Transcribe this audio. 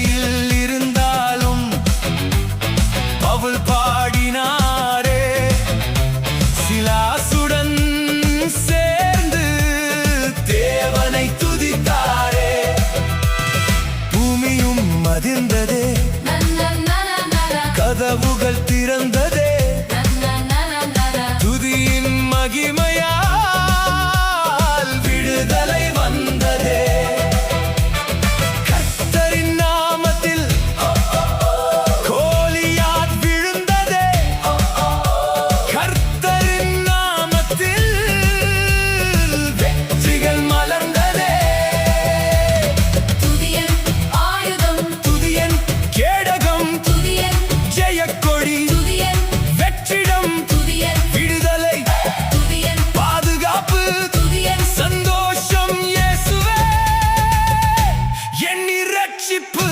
சிறையில் இருந்தாலும் பவுல் பாடினாரே, சிலாசுடன் சேர்ந்து தேவனை துதித்தாரே. பூமியும் அதிர்ந்ததே, கதவுகள் திறந்ததே, துதியின் மகிமையால் விடுதலை வந்ததே. கர்த்தரின் நாமத்தில் கோலியாத் விழுந்ததே, கர்த்தரின் நாமத்தில் வெற்றிகள் மலர்ந்ததே. துதியன் ஆயுதம், துதியன் கேடகம், துதியன் ஜெயக்கொடி, துதியன் வெற்றிடம், துதியன் விடுதலை, துதியன் பாதுகாப்பு, துதியன் சந்தோஷம். இயேசுவே என் இரட்சிப்பு.